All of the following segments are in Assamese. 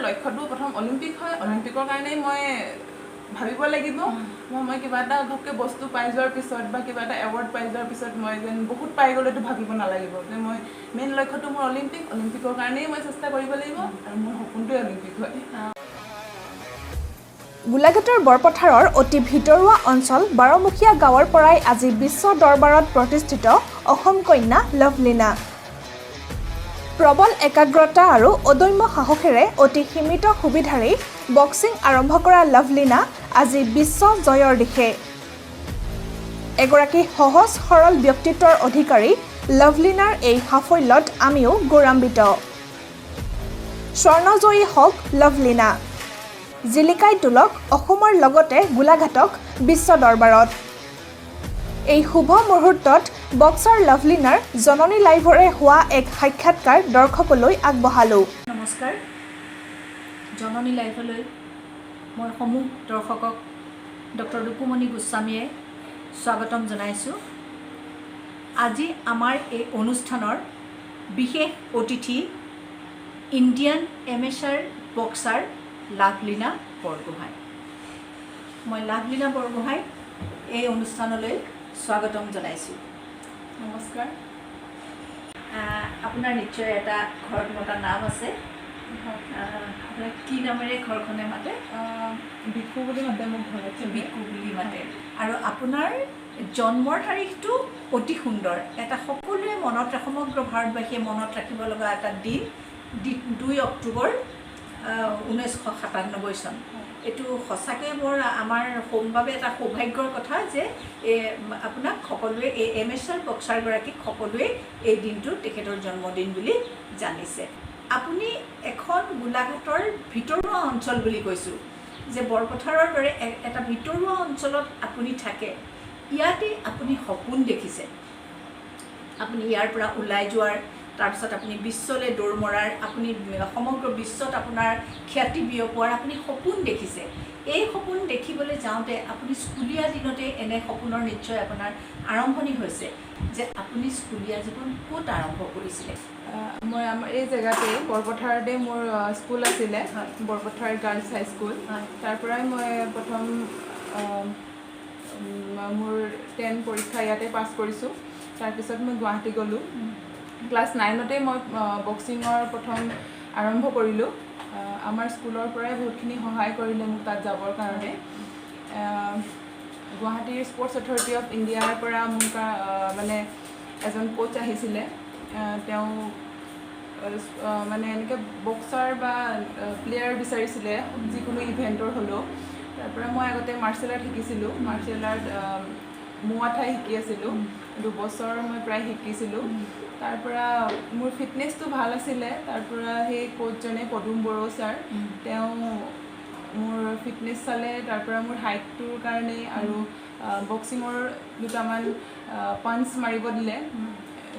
লক্ষ্যটো প্ৰথম অলিম্পিক হয় অলিম্পিকৰ কাৰণে মই ভাবিব লাগিব মই কিবা এটা ঘপকে বস্তু পাই যোৱাৰ পিছত বা কিবা এটা এৱাৰ্ড পাই যোৱাৰ পিছত মই যেন বহুত পাই গ'লেতো ভাবিব নালাগিব যে মই মেইন লক্ষ্যটো মোৰ অলিম্পিকৰ কাৰণেই মই চেষ্টা কৰিব লাগিব আৰু মোৰ সপোনটোৱে অলিম্পিক হয় গোলাঘাটৰ বৰপথাৰৰ অতি ভিতৰুৱা অঞ্চল বাৰমুখীয়া গাঁৱৰ পৰাই আজি বিশ্ব দৰবাৰত প্ৰতিষ্ঠিত অসম কন্যা লভলীনা প্ৰবল একাগ্ৰতা আৰু অদম্য সাহসেৰে অতি সীমিত সুবিধাৰে বক্সিং আৰম্ভ কৰা লভলীনা আজি বিশ্ব জয়ৰ দিশে এগৰাকী সহজ সৰল ব্যক্তিত্বৰ অধিকাৰী লভলীনাৰ এই সাফল্যত আমিও গৌৰৱান্বিত স্বৰ্ণজয়ী হওক লভলীনা জিলিকাই তোলক অসমৰ লগতে গোলাঘাটক বিশ্ব দৰবাৰত এই শুভ মুহূৰ্তত বক্সাৰ লভলীনাৰ জননী লাইভৰে হোৱা এক সাক্ষাৎকাৰ দৰ্শকলৈ আগবঢ়ালো নমস্কাৰ জননী লাইভলৈ মই সমূহ দৰ্শকক ডক্টৰ দুকুমণি গোস্বামীয়ে স্বাগতম জনাইছোঁ আজি আমাৰ এই অনুষ্ঠানৰ বিশেষ অতিথি Indian amateur boxer Lovlina Borgohain মই লভলীনা বৰগোহাঁই এই অনুষ্ঠানলৈ স্বাগতম জনাইছোঁ নমস্কাৰ আপোনাৰ নিশ্চয় এটা ঘৰত মতা নাম আছে আপোনাৰ কি নামেৰে ঘৰখনে মাতে বিকু বুলি মাতে মোক ঘৰত বিকু বুলি মাতে আৰু আপোনাৰ জন্মৰ তাৰিখটো অতি সুন্দৰ এটা সকলোৱে মনত সমগ্ৰ ভাৰতবাসীয়ে মনত ৰাখিব লগা এটা দিন 2 অক্টোবৰ 1997 চন এইটো সঁচাকৈ মোৰ আমাৰ বাবে এটা সৌভাগ্যৰ কথা যে আপোনাক সকলোৱে এই এমেচাৰ বক্সাৰগৰাকীক সকলোৱে এই দিনটো তেখেতৰ জন্মদিন বুলি জানিছে আপুনি এখন গোলাঘাটৰ ভিতৰুৱা অঞ্চল বুলি কৈছোঁ যে বৰপথাৰৰ দৰে এটা ভিতৰুৱা অঞ্চলত আপুনি থাকে ইয়াতে আপুনি সপোন দেখিছে আপুনি ইয়াৰ পৰা ওলাই যোৱাৰ তাৰপিছত আপুনি বিশ্বলৈ দৌৰ মৰাৰ আপুনি সমগ্ৰ বিশ্বত আপোনাৰ খ্যাতি বিয়পোৱাৰ আপুনি সপোন দেখিছে এই সপোন দেখিবলৈ যাওঁতে আপুনি স্কুলীয়া দিনতে এনে সপোনৰ নিশ্চয় আপোনাৰ আৰম্ভণি হৈছে যে আপুনি স্কুলীয়া জীৱন ক'ত আৰম্ভ কৰিছিলে মই আমাৰ এই জেগাতে বৰপথাৰতে মোৰ স্কুল আছিলে বৰপথাৰ গাৰ্লছ হাই স্কুল তাৰ পৰাই মই প্ৰথম মোৰ 10 পৰীক্ষা ইয়াতে পাছ কৰিছোঁ তাৰপিছত মই গুৱাহাটী গ'লোঁ ক্লাছ 9তে মই বক্সিঙৰ প্ৰথম আৰম্ভ কৰিলোঁ আমাৰ স্কুলৰ পৰাই বহুতখিনি সহায় কৰিলে মোক তাত যাবৰ কাৰণে গুৱাহাটীৰ স্পৰ্টছ অথৰিটি অফ ইণ্ডিয়াৰ পৰা মোক মানে এজন কোচ আহিছিলে তেওঁ মানে এনেকৈ বক্সাৰ বা প্লেয়াৰ বিচাৰিছিলে যিকোনো ইভেণ্টৰ হ'লেও তাৰ পৰা মই আগতে মাৰ্চেল আৰ্ট শিকিছিলোঁ মাৰ্চেল আৰ্ট মোৱা ঠাই শিকি আছিলোঁ 2 বছৰ মই প্ৰায় শিকিছিলোঁ তাৰ পৰা মোৰ ফিটনেছটো ভাল আছিলে তাৰ পৰা সেই কোচজনে পদুম বড়ো ছাৰ তেওঁ মোৰ ফিটনেছ চালে তাৰ পৰা মোৰ হাইটটোৰ কাৰণে আৰু বক্সিঙৰ দুটামান পাঞ্চ মাৰিব দিলে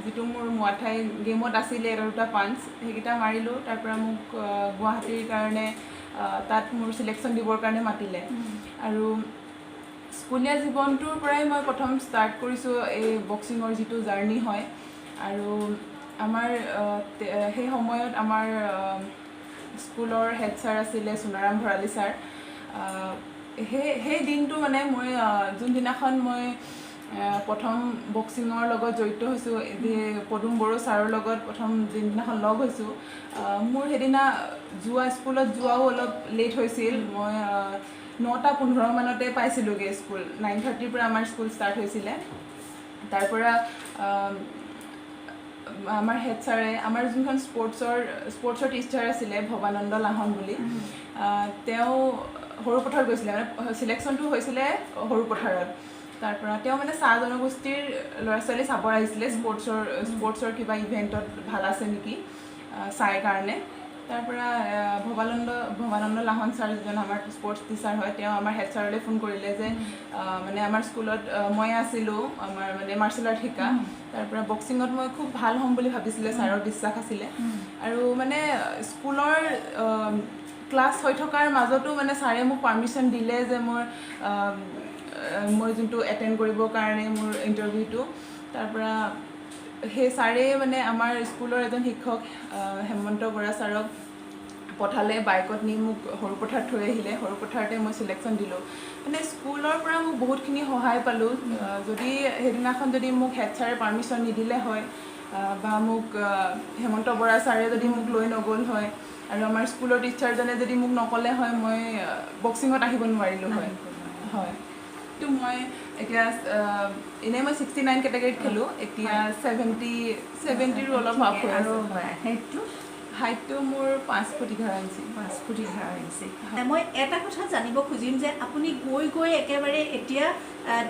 যিটো মোৰ মোৱাঠাই গেমত আছিলে এটা দুটা পাঞ্চ সেইকেইটা মাৰিলোঁ তাৰ পৰা মোক গুৱাহাটীৰ কাৰণে তাত মোৰ চিলেকশ্যন দিবৰ কাৰণে মাতিলে আৰু স্কুলীয়া জীৱনটোৰ পৰাই মই প্ৰথম ষ্টাৰ্ট কৰিছোঁ এই বক্সিঙৰ যিটো জাৰ্ণি হয় আৰু আমাৰ সেই সময়ত আমাৰ স্কুলৰ হেড ছাৰ আছিলে সোণাৰাম ভৰালী ছাৰ সেই দিনটো মানে মই যোনদিনাখন মই প্ৰথম বক্সিঙৰ লগত জড়িত হৈছোঁ পদুম বড়ো ছাৰৰ লগত প্ৰথম যোনদিনাখন লগ হৈছোঁ মোৰ সেইদিনা স্কুলত যোৱাও অলপ লেট হৈছিল মই 9:15 মানতে পাইছিলোঁগৈ স্কুল 9:30 পৰা আমাৰ স্কুল ষ্টাৰ্ট হৈছিলে তাৰ পৰা আমাৰ হেড ছাৰে আমাৰ যোনখন স্পৰ্টছৰ টিচাৰ আছিলে ভৱানন্দ লাহন বুলি তেওঁ সৰুপথাৰত গৈছিলে মানে চিলেকশ্যনটো হৈছিলে সৰুপথাৰত তাৰ পৰা তেওঁ মানে চাহ জনগোষ্ঠীৰ ল'ৰা ছোৱালী চাব আহিছিলে স্পৰ্টছৰ কিবা ইভেণ্টত ভাল আছে নেকি চাই কাৰণে তাৰ পৰা ভৱানন্দ লাহন ছাৰ যিজন আমাৰ স্পৰ্টছ টিচাৰ হয় তেওঁ আমাৰ হেড ছাৰলৈ ফোন কৰিলে যে মানে আমাৰ স্কুলত মই আছিলোঁ আমাৰ মানে মাৰ্চেল আৰ্ট শিকা তাৰ পৰা বক্সিঙত মই খুব ভাল হ'ম বুলি ভাবিছিলে ছাৰৰ বিশ্বাস আছিলে আৰু মানে স্কুলৰ ক্লাছ হৈ থকাৰ মাজতো মানে ছাৰে মোক পাৰ্মিশ্যন দিলে যে মই যোনটো এটেণ্ড কৰিবৰ কাৰণে মোৰ ইণ্টাৰভিউটো তাৰ পৰা সেই ছাৰে মানে আমাৰ স্কুলৰ এজন শিক্ষক হেমন্ত বৰা ছাৰক পঠালে বাইকত নি মোক সৰুপথাৰত থৈ আহিলে সৰুপথাৰতে মই চিলেকশ্যন দিলোঁ মানে স্কুলৰ পৰা মোক বহুতখিনি সহায় পালোঁ যদি সেইদিনাখন যদি মোক হেড ছাৰে পাৰ্মিশ্যন নিদিলে হয় বা মোক হেমন্ত বৰা ছাৰে যদি মোক লৈ নগ'ল হয় আৰু আমাৰ স্কুলৰ টিচাৰজনে যদি মোক নক'লে হয় মই বক্সিঙত আহিব নোৱাৰিলোঁ হয় হয় তো মই এতিয়া এনেই মই 69 কেটেগৰীত খেলোঁ এতিয়া 70ৰো অলপ আপ হৈ আৰু আছে সেইটো হাইটটো মোৰ 5 ফুট 11 ইঞ্চি 5 ফুট 11 ইঞ্চি মই এটা কথা জানিব খুজিম যে আপুনি গৈ একেবাৰে এতিয়া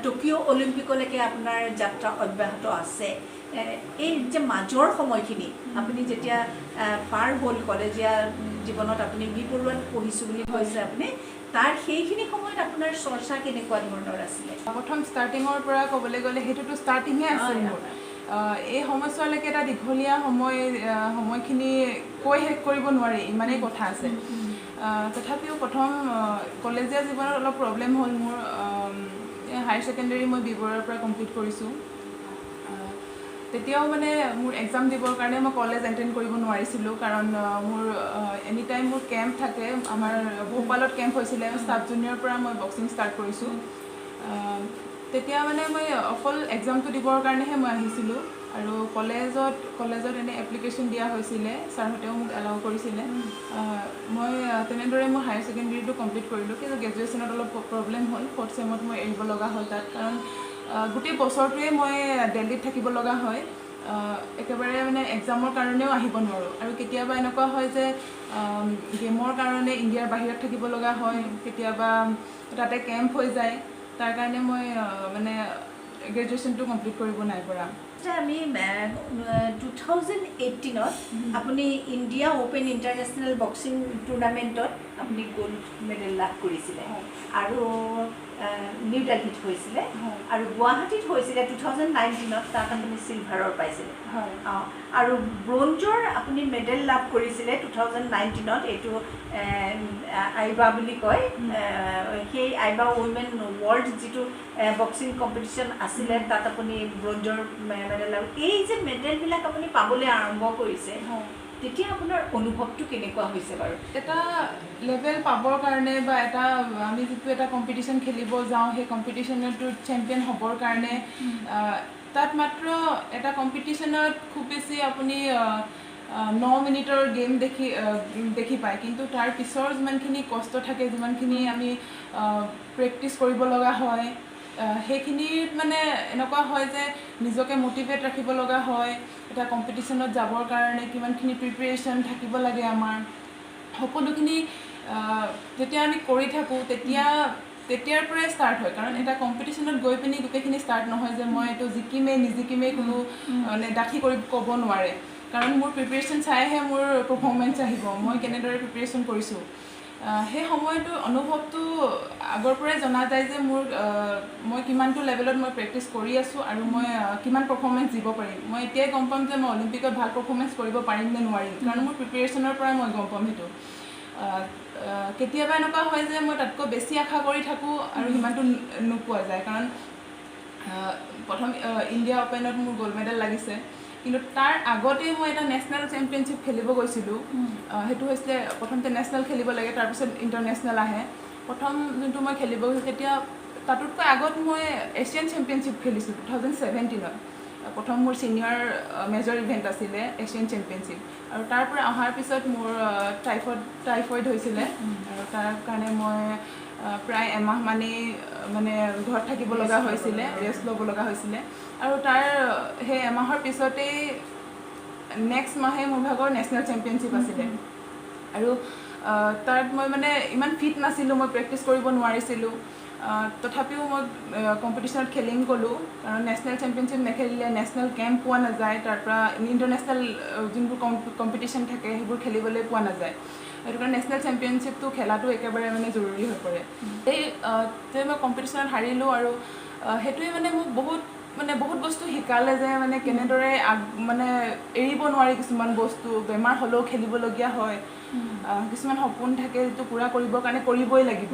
টকিঅ' অলিম্পিকলৈকে আপোনাৰ যাত্ৰা অব্যাহত আছে এই যে মাজৰ সময়খিনি আপুনি যেতিয়া পাৰ হ'ল কলেজীয়া জীৱনত আপুনি বি বৰুৱাত পঢ়িছোঁ বুলি কৈছে আপুনি তাৰ সেইখিনি সময়ত আপোনাৰ চৰ্চা কেনেকুৱা ধৰণৰ আছিলে প্ৰথম ষ্টাৰ্টিঙৰ পৰা ক'বলৈ গ'লে সেইটোতো ষ্টাৰ্টিঙে আছিল মোৰ এই সময়ছোৱালৈকে এটা দীঘলীয়া সময়খিনি কৈ শেষ কৰিব নোৱাৰি ইমানেই কথা আছে তথাপিও প্ৰথম কলেজীয়া জীৱনত অলপ প্ৰব্লেম হ'ল মোৰ হায়াৰ ছেকেণ্ডেৰী মই বি বৰুৱাৰ পৰা কমপ্লিট কৰিছোঁ তেতিয়াও মানে মোৰ এক্সাম দিবৰ কাৰণে মই কলেজ এটেণ্ড কৰিব নোৱাৰিছিলোঁ কাৰণ মোৰ এনি টাইম মোৰ কেম্প থাকে আমাৰ ভোপালত কেম্প হৈছিলে ষ্টাফ জুনিয়ৰৰ পৰা মই বক্সিং ষ্টাৰ্ট কৰিছোঁ তেতিয়া মানে মই অকল এক্সামটো দিবৰ কাৰণেহে মই আহিছিলোঁ আৰু কলেজত এনে এপ্লিকেশ্যন দিয়া হৈছিলে ছাৰহঁতেও মোক এলাউ কৰিছিলে মই তেনেদৰে মোৰ হায়াৰ ছেকেণ্ডেৰীটো কমপ্লিট কৰিলোঁ কিন্তু গ্ৰেজুৱেশ্যনত অলপ প্ৰব্লেম হ'ল 4th চেমত মই এৰিব লগা হ'ল তাত কাৰণ গোটেই বছৰটোৱে মই দিল্লীত থাকিব লগা হয় একেবাৰে মানে এক্সামৰ কাৰণেও আহিব নোৱাৰোঁ আৰু কেতিয়াবা এনেকুৱা হয় যে গেমৰ কাৰণে ইণ্ডিয়াৰ বাহিৰত থাকিব লগা হয় কেতিয়াবা তাতে কেম্প হৈ যায় তাৰ কাৰণে মই মানে গ্ৰেজুৱেশ্যনটো কমপ্লিট কৰিব নাই পৰা আমি 2018ত আপুনি ইণ্ডিয়া অ'পেন ইণ্টাৰনেশ্যনেল বক্সিং টুৰ্ণামেণ্টত আপুনি গ'ল্ড মেডেল লাভ কৰিছিলে আৰু নিউ দিল্লীত হৈছিলে আৰু গুৱাহাটীত হৈছিলে 2019ত তাত আপুনি চিলভাৰৰ পাইছিলে আৰু ব্ৰঞ্জৰ আপুনি মেডেল লাভ কৰিছিলে 2019ত এইটো আইবা বুলি কয় সেই আইবা উইমেন ৱৰ্ল্ড যিটো বক্সিং কম্পিটিশ্যন আছিলে তাত আপুনি ব্ৰঞ্জৰ মেডেল লাভ এই যে মেডেলবিলাক আপুনি পাবলৈ আৰম্ভ কৰিছে তেতিয়া আপোনাৰ অনুভৱটো কেনেকুৱা হৈছে বাৰু এটা লেভেল পাবৰ কাৰণে বা আমি যিটো এটা কম্পিটিশ্যন খেলিব যাওঁ সেই কম্পিটিশ্যনটো চেম্পিয়ন হ'বৰ কাৰণে তাত মাত্ৰ এটা কম্পিটিশ্যনত খুব বেছি আপুনি 9 মিনিটৰ গেম দেখি পায় কিন্তু তাৰ পিছৰ যিমানখিনি কষ্ট থাকে যিমানখিনি আমি প্ৰেক্টিচ কৰিব লগা হয় সেইখিনিত মানে এনেকুৱা হয় যে নিজকে মটিভেট ৰাখিব লগা হয় এটা কম্পিটিশ্যনত যাবৰ কাৰণে কিমানখিনি প্ৰিপেৰেশ্যন থাকিব লাগে আমাৰ সকলোখিনি যেতিয়া আমি কৰি থাকোঁ তেতিয়াৰ পৰাই ষ্টাৰ্ট হয় কাৰণ এটা কম্পিটিশ্যনত গৈ পিনি গোটেইখিনি ষ্টাৰ্ট নহয় যে মই এইটো জিকিমেই নিজিকিমেই কোনো মানে ডাঠি কৰি ক'ব নোৱাৰে কাৰণ মোৰ প্ৰিপেৰেশ্যন চাইহে মোৰ পাৰফৰ্মেঞ্চ আহিব মই কেনেদৰে প্ৰিপেৰেশ্যন কৰিছোঁ সেই সময়টো অনুভৱটো আগৰ পৰাই জনা যায় যে মই কিমানটো লেভেলত মই প্ৰেক্টিচ কৰি আছোঁ আৰু মই কিমান পাৰফৰ্মেঞ্চ দিব পাৰিম মই এতিয়াই গম পাম যে মই অলিম্পিকত ভাল পাৰফৰ্মেঞ্চ কৰিব পাৰিম নে নোৱাৰিম কাৰণ মোৰ প্ৰিপেৰেশ্যনৰ পৰাই মই গম পাম সেইটো কেতিয়াবা এনেকুৱা হয় যে মই তাতকৈ বেছি আশা কৰি থাকোঁ আৰু সিমানটো নোপোৱা যায় কাৰণ প্ৰথম ইণ্ডিয়া অ'পেনত মোৰ গ'ল্ড মেডেল লাগিছে কিন্তু তাৰ আগতেই মই এটা নেশ্যনেল চেম্পিয়নশ্বিপ খেলিব গৈছিলোঁ সেইটো হৈছিলে প্ৰথমতে নেশ্যনেল খেলিব লাগে তাৰপিছত ইণ্টাৰনেশ্যনেল আহে প্ৰথম যোনটো মই খেলিব গৈছোঁ তেতিয়া তাতোতকৈ আগত মই এছিয়ান চেম্পিয়নশ্বিপ খেলিছোঁ 2017ত প্ৰথম মোৰ ছিনিয়ৰ মেজৰ ইভেণ্ট আছিলে এছিয়ান চেম্পিয়নশ্বিপ আৰু তাৰ পৰা অহাৰ পিছত মোৰ টাইফইড হৈছিলে আৰু তাৰ কাৰণে মই প্ৰায় এমাহ মানেই মানে ঘৰত থাকিব লগা হৈছিলে ৰেষ্ট ল'ব লগা হৈছিলে আৰু তাৰ সেই এমাহৰ পিছতেই নেক্সট মাহে মোৰ ভাগৰ নেশ্যনেল চেম্পিয়নশ্বিপ আছিলে আৰু তাত মই মানে ইমান ফিট নাছিলোঁ মই প্ৰেক্টিচ কৰিব নোৱাৰিছিলোঁ তথাপিও মই কম্পিটিশ্যনত খেলিম গ'লোঁ কাৰণ নেশ্যনেল চেম্পিয়নশ্বিপ নেখেলিলে নেশ্যনেল কেম্প পোৱা নাযায় তাৰপৰা ইণ্টাৰনেশ্যনেল যোনবোৰ কম্পিটিশ্যন থাকে সেইবোৰ খেলিবলৈ পোৱা নাযায় সেইটো কাৰণে নেশ্যনেল চেম্পিয়নশ্বিপটো খেলাটো একেবাৰে মানে জৰুৰী হৈ পৰে যে মই কম্পিটিশ্যনত হাৰিলোঁ আৰু সেইটোৱে মানে মোক বহুত বস্তু শিকালে যে মানে কেনেদৰে মানে এৰিব নোৱাৰি কিছুমান বস্তু বেমাৰ হ'লেও খেলিবলগীয়া হয় কিছুমান সপোন থাকে যিটো পূৰা কৰিবৰ কাৰণে কৰিবই লাগিব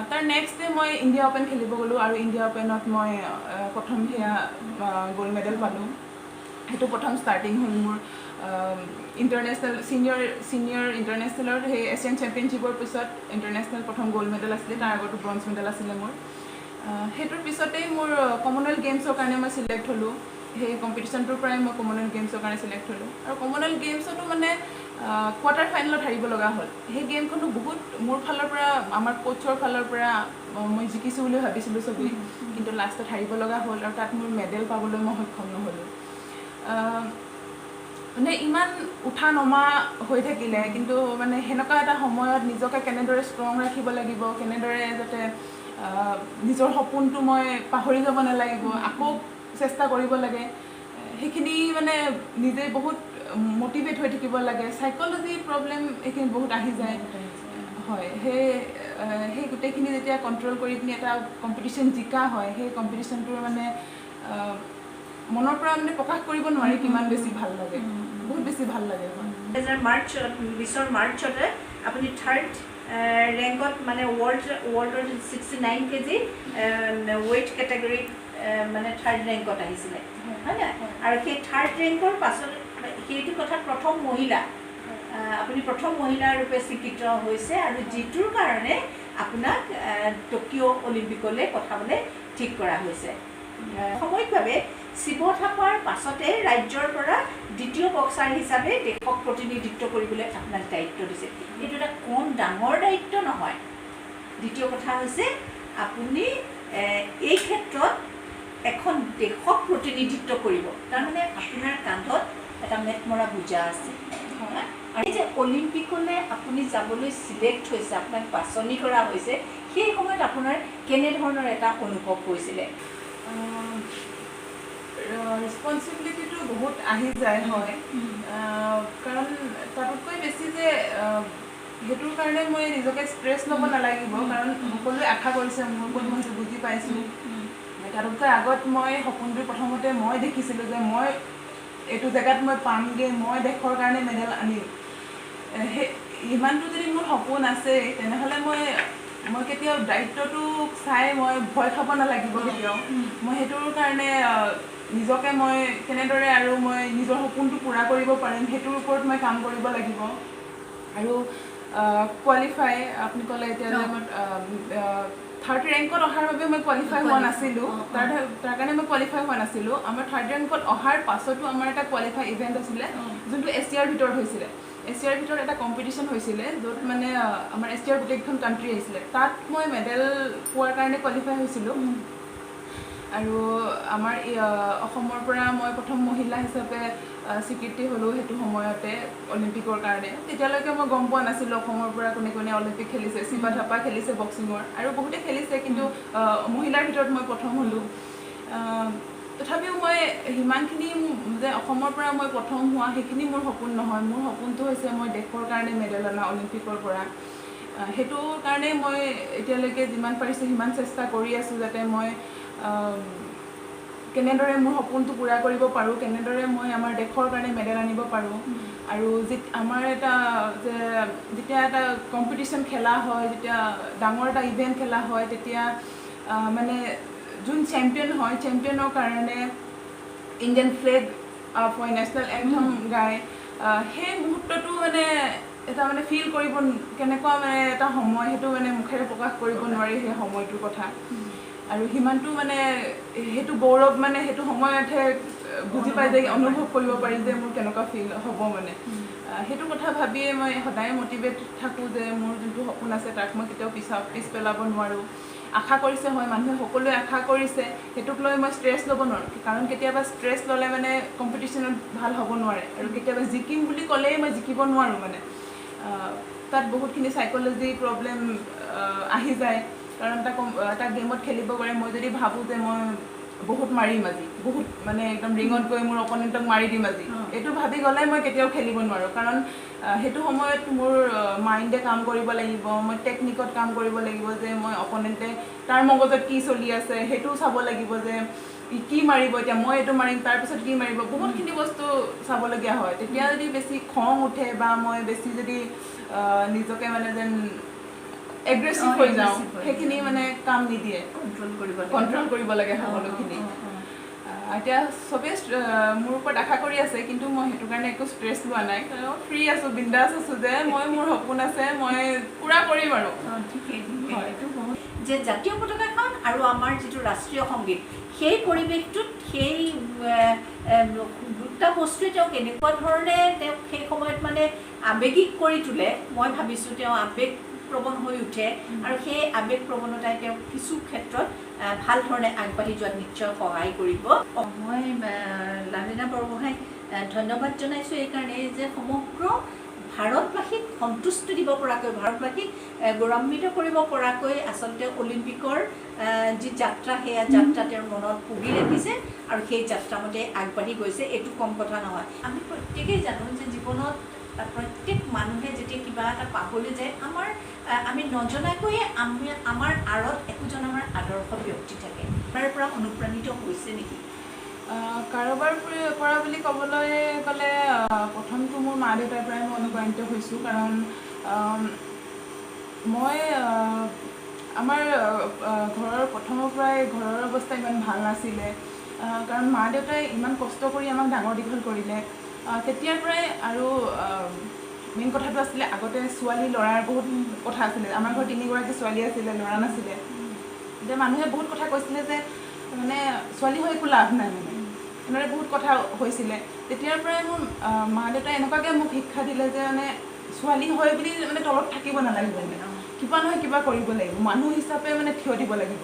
তাৰ নেক্সট ডে মই ইণ্ডিয়া অ'পেন খেলিব গ'লোঁ আৰু ইণ্ডিয়া অ'পেনত মই প্ৰথম সেয়া গ'ল্ড মেডেল পালোঁ সেইটো প্ৰথম ষ্টাৰ্টিং হ'ল মোৰ ইণ্টাৰনেশ্যনেল ছিনিয়ৰ ইণ্টাৰনেশ্যনেলৰ সেই এছিয়ান চেম্পিয়নশ্বিপৰ পিছত ইণ্টাৰনেশ্যনেল প্ৰথম গ'ল্ড মেডেল আছিলে, তাৰ আগতো ব্ৰঞ্জ মেডেল আছিলে মোৰ। সেইটোৰ পিছতেই মোৰ কমনৱেলথ গেমছৰ কাৰণে মই ছিলেক্ট হ'লোঁ। সেই কম্পিটিশ্যনটোৰ পৰাই মই কমনৱেলথ গেমছৰ কাৰণে ছিলেক্ট হ'লোঁ। আৰু কমনৱেলথ গেমছতো মানে কোৱাৰ্টাৰ ফাইনেলত হাৰিব লগা হ'ল। সেই গেমখনো বহুত মোৰ ফালৰ পৰা, আমাৰ কোচৰ ফালৰ পৰা মই জিকিছোঁ বুলি ভাবিছিলোঁ চবেই, কিন্তু লাষ্টত হাৰিব লগা হ'ল আৰু তাত মোৰ মেডেল পাবলৈ মই সক্ষম নহ'লোঁ। মানে ইমান উঠা নমা হৈ থাকিলে, কিন্তু মানে সেনেকুৱা এটা সময়ত নিজকে কেনেদৰে ষ্ট্ৰং ৰাখিব লাগিব, কেনেদৰে যাতে নিজৰ সপোনটো মই পাহৰি যাব নালাগিব, আকৌ চেষ্টা কৰিব লাগে, সেইখিনি মানে নিজে বহুত মটিভেট হৈ থাকিব লাগে। চাইক'লজি প্ৰব্লেম এইখিনি বহুত আহি যায়। হয়, সেই গোটেইখিনি যেতিয়া কণ্ট্ৰল কৰি পিনি এটা কম্পিটিশ্যন জিকা হয়, সেই কম্পিটিশ্যনটোৰ মানে মনৰ পৰা মানে প্ৰকাশ কৰিব নোৱাৰি কিমান বেছি ভাল লাগে, বহুত বেছি ভাল লাগে। 2020 মাৰ্চতে আপুনি 3rd ৰেংকত মানে ৱৰ্ল্ডৰ 69 কেজি ৱেইট কেটেগৰীত মানে 3rd ৰেংকত আহিছিলে, হয় নাই? আৰু সেই 3rd ৰেংকৰ পাছত সেইটো কথা প্ৰথম মহিলা, আপুনি প্ৰথম মহিলা ৰূপে স্বীকৃত হৈছে, আৰু যিটোৰ কাৰণে আপোনাক টকিঅ' অলিম্পিকলৈ পঠাবলৈ ঠিক কৰা হৈছে। সাময়িকভাৱে শিৱ থাপাৰ পাছতে ৰাজ্যৰ পৰা দ্বিতীয় বক্সাৰ হিচাপে দেশক প্ৰতিনিধিত্ব কৰিবলৈ আপোনাক দায়িত্ব দিছে। এইটো এটা কম ডাঙৰ দায়িত্ব নহয়। দ্বিতীয় কথা হৈছে আপুনি এই ক্ষেত্ৰত এখন দেশক প্ৰতিনিধিত্ব কৰিব, তাৰমানে আপোনাৰ কান্ধত এটা মেটমৰা বোজা আছে। আৰু এই যে অলিম্পিকলৈ আপুনি যাবলৈ ছিলেক্ট হৈছে, আপোনাক বাছনি কৰা হৈছে, সেই সময়ত আপোনাৰ কেনেধৰণৰ এটা অনুভৱ হৈছিলে? ৰেছপনচিবিলিটিটো বহুত আহি যায়, হয়, কাৰণ তাতোতকৈ বেছি যে সেইটোৰ কাৰণে মই নিজকে ষ্ট্ৰেছ ল'ব নালাগিব, কাৰণ সকলোৱে আশা কৰিছে মোৰ ওপৰত, মই সেইটো বুজি পাইছোঁ। তাতোতকৈ আগত মই সপোনটো প্ৰথমতে মই দেখিছিলোঁ যে মই এইটো জেগাত মই পামগৈ, মই দেশৰ কাৰণে মেডেল আনিম। সেই ইমানটো যদি মোৰ সপোন আছে, তেনেহ'লে মই কেতিয়াও দায়িত্বটোক চাই মই ভয় খাব নালাগিব কেতিয়াও। মই সেইটোৰ কাৰণে নিজকে মই কেনেদৰে আৰু মই নিজৰ সপোনটো পূৰা কৰিব পাৰিম, সেইটোৰ ওপৰত মই কাম কৰিব লাগিব। আৰু কোৱালিফাই, আপুনি ক'লে এতিয়া যে মই 3rd ৰেংকত অহাৰ বাবে মই কোৱালিফাই হোৱা নাছিলোঁ, তাৰ কাৰণে মই কোৱালিফাই হোৱা নাছিলোঁ। আমাৰ 3rd ৰেংকত অহাৰ পাছতো আমাৰ এটা কোৱালিফাই ইভেণ্ট আছিলে, যোনটো এছিয়াৰ ভিতৰত হৈছিলে। এছিয়াৰ ভিতৰত এটা কম্পিটিশ্যন হৈছিলে, য'ত মানে আমাৰ এছিয়াৰ গোটেইকেইখন কাণ্ট্ৰি আহিছিলে। তাত মই মেডেল পোৱাৰ কাৰণে কোৱালিফাই হৈছিলোঁ। আৰু আমাৰ অসমৰ পৰা মই প্ৰথম মহিলা হিচাপে স্বীকৃতি হ'লোঁ সেইটো সময়তে অলিম্পিকৰ কাৰণে। তেতিয়ালৈকে মই গম পোৱা নাছিলোঁ অসমৰ পৰা কোনে কোনে অলিম্পিক খেলিছে। শিৱ থাপা খেলিছে বক্সিঙৰ, আৰু বহুতে খেলিছে, কিন্তু মহিলাৰ ভিতৰত মই প্ৰথম হ'লোঁ। তথাপিও মই সিমানখিনি যে অসমৰ পৰা মই প্ৰথম হোৱা, সেইখিনি মোৰ সপোন নহয়। মোৰ সপোনটো হৈছে মই দেশৰ কাৰণে মেডেল অনা অলিম্পিকৰ পৰা। সেইটো কাৰণে মই এতিয়ালৈকে যিমান পাৰিছোঁ সিমান চেষ্টা কৰি আছোঁ, যাতে মই কেনেদৰে মোৰ সপোনটো পূৰা কৰিব পাৰোঁ, কেনেদৰে মই আমাৰ দেশৰ কাৰণে মেডেল আনিব পাৰোঁ। আৰু আমাৰ যেতিয়া এটা কম্পিটিশ্যন খেলা হয়, যেতিয়া ডাঙৰ এটা ইভেণ্ট খেলা হয়, তেতিয়া মানে যোন চেম্পিয়ন হয়, চেম্পিয়নৰ কাৰণে ইণ্ডিয়ান ফ্লেগ হয়, নেশ্যনেল এন্থম গায়। সেই মুহূৰ্তটো মানে এটা মানে ফিল কৰিব, কেনেকুৱা মানে এটা সময়, সেইটো মানে মুখেৰে প্ৰকাশ কৰিব নোৱাৰি সেই সময়টোৰ কথা। আৰু সিমানটো মানে সেইটো গৌৰৱ, মানে সেইটো সময়তহে বুজি পাই যায়, অনুভৱ কৰিব পাৰি যে মোৰ কেনেকুৱা ফিল হ'ব। মানে সেইটো কথা ভাবিয়ে মই সদায় মটিভেট থাকোঁ যে মোৰ যোনটো সপোন আছে তাক মই কেতিয়াও পিছ পেলাব নোৱাৰোঁ। আশা কৰিছে, হয়, মানুহে সকলোৱে আশা কৰিছে, সেইটোক লৈ মই ষ্ট্ৰেছ ল'ব নোৱাৰোঁ, কাৰণ কেতিয়াবা ষ্ট্ৰেছ ল'লে মানে কম্পিটিশ্যনত ভাল হ'ব নোৱাৰে। আৰু কেতিয়াবা জিকিম বুলি ক'লেই মই জিকিব নোৱাৰোঁ, মানে তাত বহুতখিনি চাইক'লজি প্ৰব্লেম আহি যায়। কাৰণ এটা গেমত খেলিব গ'লে মই যদি ভাবোঁ যে মই বহুত মাৰিম আজি, বহুত মানে একদম ৰিঙত গৈ মোৰ অপনেণ্টক মাৰি দিম আজি, এইটো ভাবি গ'লে মই কেতিয়াও খেলিব নোৱাৰোঁ। কাৰণ সেইটো সময়ত মোৰ মাইণ্ডে কাম কৰিব লাগিব, মই টেকনিকত কাম কৰিব লাগিব, যে মই অপনেণ্টে তাৰ মগজত কি চলি আছে সেইটোও চাব লাগিব, যে কি মাৰিব এতিয়া, মই এইটো মাৰিম, তাৰপিছত কি মাৰিব, বহুতখিনি বস্তু চাবলগীয়া হয়। তেতিয়া যদি বেছি খং উঠে বা মই বেছি যদি নিজকে মানে যেন এগ্ৰেছিভ হৈ যাওঁ, সেইখিনি মানে কাম নিদিয়ে, কণ্ট্ৰল কৰিব লাগে সকলোখিনি। এতিয়া চবেই মোৰ ওপৰত আশা কৰি আছে, কিন্তু মই সেইটো কাৰণে একো ষ্ট্ৰেছ লোৱা নাই, কাৰণ ফ্ৰী আছোঁ, বিন্দাছ আছোঁ যে মই মোৰ সপোন আছে, মই পূৰা কৰিম আৰু। ঠিকেই এইটো বহুত যে জাতীয় পতাকাখন আৰু আমাৰ যিটো ৰাষ্ট্ৰীয় সংগীত, সেই পৰিৱেশটোত সেই দুটা বস্তুৱে তেওঁক এনেকুৱা ধৰণে তেওঁক সেই সময়ত মানে আৱেগিক কৰি তোলে। মই ভাবিছোঁ তেওঁ আৱেগপ্ৰৱণ হৈ উঠে, আৰু সেই আৱেগ প্ৰৱণতাই তেওঁক কিছু ক্ষেত্ৰত ভাল ধৰণে আগবাঢ়ি যোৱাত নিশ্চয় সহায় কৰিব। মই লাভলীনা বৰগোহাঁইক ধন্যবাদ জনাইছোঁ এইকাৰণে যে সমগ্ৰ ভাৰতবাসীক সন্তুষ্টি দিব পৰাকৈ, ভাৰতবাসীক গৌৰৱান্বিত কৰিব পৰাকৈ আচলতে অলিম্পিকৰ যি যাত্ৰা, সেয়া যাত্ৰা তেওঁৰ মনত পুহি ৰাখিছে আৰু সেই যাত্ৰামতে আগবাঢ়ি গৈছে। এইটো কম কথা নহয়। আমি প্ৰত্যেকেই জানো যে জীৱনত প্ৰত্যেক মানুহে যেতিয়া কিবা এটা পাহৰি যায়, আমি নজনাকৈয়ে আমাৰ আঁৰত একোজন আমাৰ আদৰ্শ ব্যক্তি থাকে। তাৰ পৰা অনুপ্ৰাণিত হৈছে নেকি? কাৰোবাৰ পৰা বুলি ক'বলৈ গ'লে প্ৰথমটো মোৰ মা দেউতাৰ পৰাই মই অনুপ্ৰাণিত হৈছোঁ, কাৰণ মই আমাৰ ঘৰৰ প্ৰথমৰ পৰাই ঘৰৰ অৱস্থা ইমান ভাল নাছিলে, কাৰণ মা দেউতাই ইমান কষ্ট কৰি আমাক ডাঙৰ দীঘল কৰিলে তেতিয়াৰ পৰাই। আৰু মেইন কথাটো আছিলে, আগতে ছোৱালী ল'ৰাৰ বহুত কথা আছিলে। আমাৰ ঘৰত 3গৰাকী ছোৱালী আছিলে, ল'ৰা নাছিলে। এতিয়া মানুহে বহুত কথা কৈছিলে যে মানে ছোৱালী হৈ একো লাভ নাই, মানে এনেদৰে বহুত কথা হৈছিলে। তেতিয়াৰ পৰাই মোৰ মা দেউতাই এনেকুৱাকৈ মোক শিক্ষা দিলে যে মানে ছোৱালী হয় বুলি মানে তলত থাকিব নালাগিব, মানে কিবা নহয় কিবা কৰিব লাগিব, মানুহ হিচাপে মানে থিয় দিব লাগিব।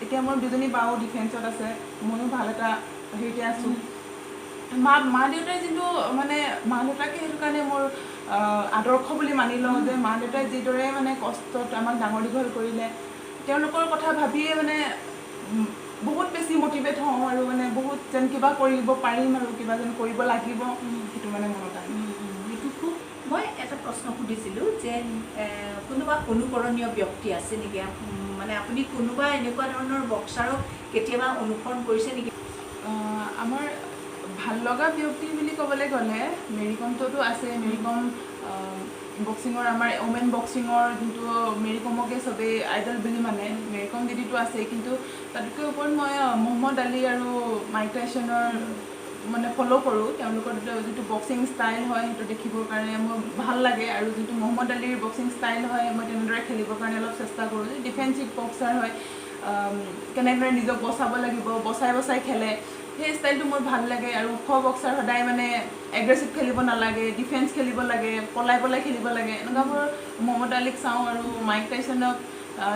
এতিয়া মোৰ দুজনী বাও ডিফেন্সত আছে, ময়ো ভাল এটা হেৰিতে আছোঁ। মা দেউতাই যোনটো মানে মা দেউতাকে সেইটো কাৰণে মোৰ আদৰ্শ বুলি মানি লওঁ, যে মা দেউতাই যিদৰে মানে কষ্টত আমাক ডাঙৰ দীঘল কৰিলে, তেওঁলোকৰ কথা ভাবিয়ে মানে বহুত বেছি মটিভেট হওঁ, আৰু মানে বহুত যেন কিবা কৰিব পাৰিম আৰু কিবা যেন কৰিব লাগিব, সেইটো মানে মনত আহে। এইটো খুব মই এটা প্ৰশ্ন সুধিছিলোঁ যে কোনোবা অনুকৰণীয় ব্যক্তি আছে নেকি? মানে আপুনি কোনোবা এনেকুৱা ধৰণৰ বক্সাৰক কেতিয়াবা অনুসৰণ কৰিছে নেকি? আমাৰ ভাল লগা ব্যক্তি বুলি ক'বলৈ গ'লে মেৰী কমটোতো আছে। মেৰী কম বক্সিঙৰ, আমাৰ ওমেন বক্সিঙৰ যোনটো মেৰী কমকে চবেই আইডল বুলি মানে, মেৰী কম দিদিটো আছেই। কিন্তু তাতকৈ ওপৰত মই মহম্মদ আলী আৰু মাইক টাইছনৰ মানে ফ'ল' কৰোঁ। তেওঁলোকৰ যিটো বক্সিং ষ্টাইল হয়, সেইটো দেখিবৰ কাৰণে মোৰ ভাল লাগে। আৰু যিটো মহম্মদ আলীৰ বক্সিং ষ্টাইল হয়, মই তেনেদৰে খেলিবৰ কাৰণে অলপ চেষ্টা কৰোঁ। ডিফেন্সিভ বক্সাৰ হয়, কেনেদৰে নিজক বচাব লাগিব, বচাই খেলে, সেই ষ্টাইলটো মোৰ ভাল লাগে। আৰু ওখ বক্সাৰ সদায় মানে এগ্ৰেছিভ খেলিব নালাগে, ডিফেন্স খেলিব লাগে, পলাই খেলিব লাগে, এনেকুৱাবোৰ মহম্মদ আলীক চাওঁ। আৰু মাইক টাইছনক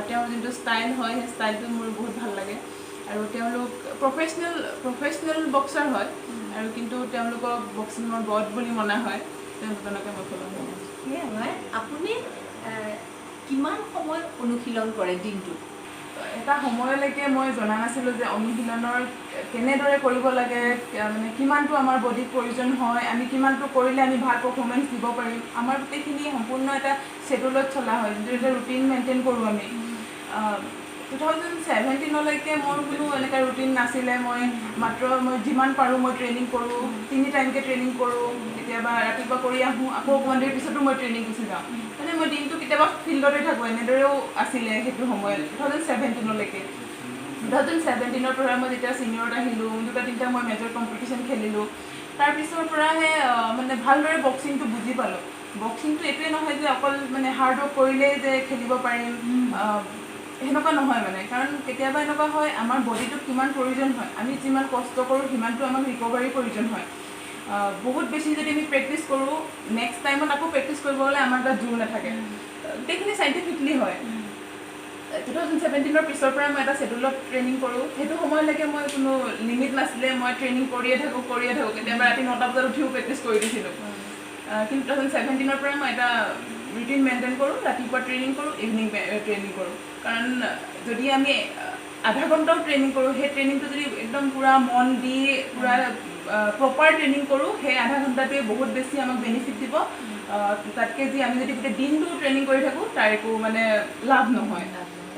তেওঁৰ যোনটো ষ্টাইল হয়, সেই ষ্টাইলটো মোৰ বহুত ভাল লাগে। আৰু তেওঁলোক প্ৰফেচনেল বক্সাৰ হয়, আৰু কিন্তু তেওঁলোকক বক্সিঙৰ গড বুলি মনা হয়। তেওঁলোকে মই ফ'ল' কৰোঁ। সেয়াই। আপুনি কিমান সময় অনুশীলন কৰে দিনটোত? এটা সময়লৈকে মই জনা নাছিলোঁ যে অনুশীলনৰ কেনেদৰে কৰিব লাগে, মানে কিমানটো আমাৰ বডিত প্ৰয়োজন হয়, আমি কিমানটো কৰিলে আমি ভাল পাৰফৰ্মেঞ্চ দিব পাৰিম। আমাৰ গোটেইখিনি সম্পূৰ্ণ এটা শ্বেডুলত চলা হয়, যিটো এটা ৰুটিন মেইনটেইন কৰোঁ আমি। 2017লৈকে মোৰ কোনো এনেকুৱা ৰুটিন নাছিলে। মই যিমান পাৰোঁ মই ট্ৰেইনিং কৰোঁ, 3 টাইমকৈ ট্ৰেইনিং কৰোঁ। কেতিয়াবা ৰাতিপুৱা কৰি আহোঁ, আকৌ অকণমান দেৰিৰ পিছতো মই ট্ৰেইনিং গুচি যাওঁ। মানে মই দিনটো কেতিয়াবা ফিল্ডতে থাকোঁ, এনেদৰেও আছিলে সেইটো সময়ত 2017লৈকে। 2017ৰ পৰা মই যেতিয়া ছিনিয়ৰত আহিলোঁ, 2-3টা মই মেজৰ কম্পিটিশ্যন খেলিলোঁ। তাৰপিছৰ পৰাহে মানে ভালদৰে বক্সিংটো বুজি পালোঁ। বক্সিংটো এইটোৱে নহয় যে অকল মানে হাৰ্ড ৱৰ্ক কৰিলেই যে খেলিব পাৰিম, সেনেকুৱা নহয় মানে। কাৰণ কেতিয়াবা এনেকুৱা হয়, আমাৰ বডিটোত কিমান প্ৰয়োজন হয়, আমি যিমান কষ্ট কৰোঁ সিমানটো আমাক ৰিকভাৰীৰ প্ৰয়োজন হয়। বহুত বেছি যদি আমি প্ৰেক্টিছ কৰোঁ, নেক্সট টাইমত আকৌ প্ৰেক্টিছ কৰিব গ'লে আমাৰ তাত জোৰ নাথাকে। গোটেইখিনি চাইণ্টিফিকলি হয়। 2017ৰ পিছৰ পৰা মই এটা শ্বেডুলত ট্ৰেইনিং কৰোঁ। সেইটো সময়লৈকে মই কোনো লিমিট নাছিলে, মই ট্ৰেইনিং কৰিয়ে থাকোঁ। কেতিয়াবা ৰাতি 9টা বজাত উঠিও প্ৰেক্টিছ কৰি দিছিলোঁ। কিন্তু 2017ৰ পৰা মই এটা ৰুটিন মেইনটেইন কৰোঁ। ৰাতিপুৱা ট্ৰেইনিং কৰোঁ, ইভিনিং ট্ৰেইনিং কৰোঁ। কাৰণ যদি আমি আধা ঘণ্টাও ট্ৰেইনিং কৰোঁ, সেই ট্ৰেইনিংটো যদি একদম পূৰা মন দি পূৰা প্ৰপাৰ ট্ৰেইনিং কৰোঁ, সেই আধা ঘণ্টাটোৱে বহুত বেছি আমাক বেনিফিট দিব। তাতকৈ আমি যদি গোটেই দিনটো ট্ৰেইনিং কৰি থাকোঁ, তাৰ একো মানে লাভ নহয়।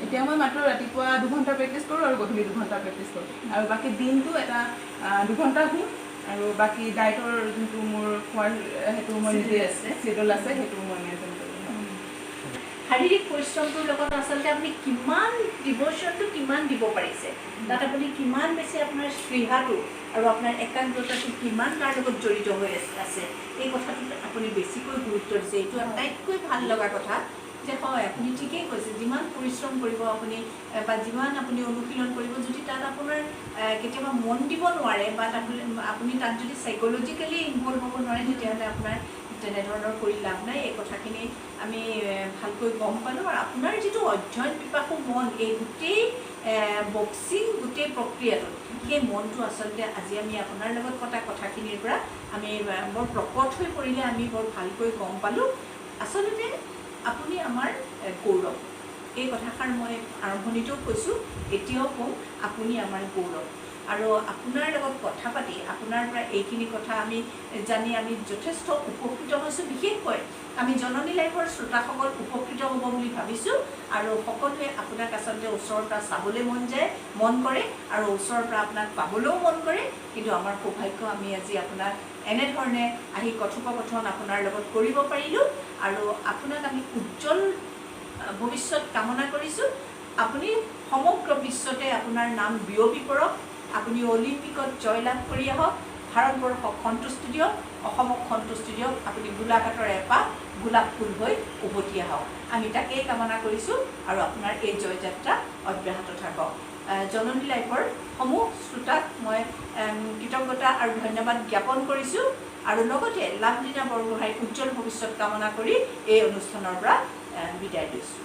এতিয়া মই মাত্ৰ ৰাতিপুৱা 2 ঘণ্টা প্ৰেক্টিছ কৰোঁ আৰু গধূলি 2 ঘণ্টা প্ৰেক্টিছ কৰোঁ। আৰু বাকী দিনটো এটা 2 ঘণ্টা শুওঁ, আৰু বাকী ডায়েটৰ যোনটো মোৰ খোৱাৰ সেইটো মই নিজে শ্বেডুল আছে, সেইটো মই মেইনটেইন কৰোঁ। শাৰীৰিক পৰিশ্ৰমটোৰ লগত আচলতে আপুনি কিমান ডিভ'শ্যনটো কিমান দিব পাৰিছে, তাত আপুনি কিমান বেছি আপোনাৰ স্পৃহাটো আৰু আপোনাৰ একাগ্ৰতাটো কিমান তাৰ লগত জড়িত হৈ আছে, এই কথাটোত আপুনি বেছিকৈ গুৰুত্ব দিছে। এইটো আটাইতকৈ ভাল লগা কথা যে হয় আপুনি ঠিকেই কৈছে, যিমান পৰিশ্ৰম কৰিব আপুনি বা যিমান আপুনি অনুশীলন কৰিব, যদি তাত আপোনাৰ কেতিয়াবা মন দিব নোৱাৰে বা তাত আপুনি তাত যদি চাইক'লজিকেলি ইনভল্ভ হ'ব নোৱাৰে, তেতিয়াহ'লে আপোনাৰ তেনেধৰণৰ কৰি লাভ নাই। এই কথাখিনি আমি ভালকৈ গম পালোঁ। আৰু আপোনাৰ যিটো অধ্যয়ন পিপাসু মন, এই গোটেই বক্সিং গোটেই প্ৰক্ৰিয়াটোত, সেই মনটো আচলতে আজি আমি আপোনাৰ লগত পতা কথাখিনিৰ পৰা আমি বৰ প্ৰকট হৈ পৰিলে আমি বৰ ভালকৈ গম পালোঁ। আচলতে আপুনি আমাৰ গৌৰৱ, এই কথাষাৰ মই আৰম্ভণিতেও কৈছোঁ, এতিয়াও কওঁ, আপুনি আমাৰ গৌৰৱ। আৰু আপোনাৰ লগত কথা পাতি আপোনাৰ পৰা এইখিনি কথা আমি জানি আমি যথেষ্ট উপকৃত হৈছোঁ। বিশেষকৈ আমি জননী লাইভৰ শ্ৰোতাসকল উপকৃত হ'ব বুলি ভাবিছোঁ। আৰু সকলোৱে আপোনাক আচলতে ওচৰৰ পৰা চাবলৈ মন কৰে আৰু ওচৰৰ পৰা আপোনাক পাবলৈও মন কৰে। কিন্তু আমাৰ সৌভাগ্য, আমি আজি আপোনাক এনেধৰণে আহি কথোপকথন আপোনাৰ লগত কৰিব পাৰিলোঁ। আৰু আপোনাক আমি উজ্জ্বল ভৱিষ্যত কামনা কৰিছোঁ। আপুনি সমগ্ৰ বিশ্বতে আপোনাৰ নাম বিয়পি পৰক, আপুনি অলিম্পিকত জয়লাভ কৰি আহক, ভাৰতবৰ্ষক সন্তুষ্টি দিয়ক, অসমক সন্তুষ্টি দিয়ক, আপুনি গোলাঘাটৰ এপাহ গোলাপ ফুল হৈ উভতি আহক। আমি তাকেই কামনা কৰিছোঁ আৰু আপোনাৰ এই জয়যাত্ৰা অব্যাহত থাকক। জননী লাইভৰ সমূহ শ্ৰোতাক মই কৃতজ্ঞতা আৰু ধন্যবাদ জ্ঞাপন কৰিছোঁ। আৰু লগতে লাভলীনা বৰগোহাঁইৰ উজ্জ্বল ভৱিষ্যত কামনা কৰি এই অনুষ্ঠানৰ পৰা বিদায় লৈছোঁ।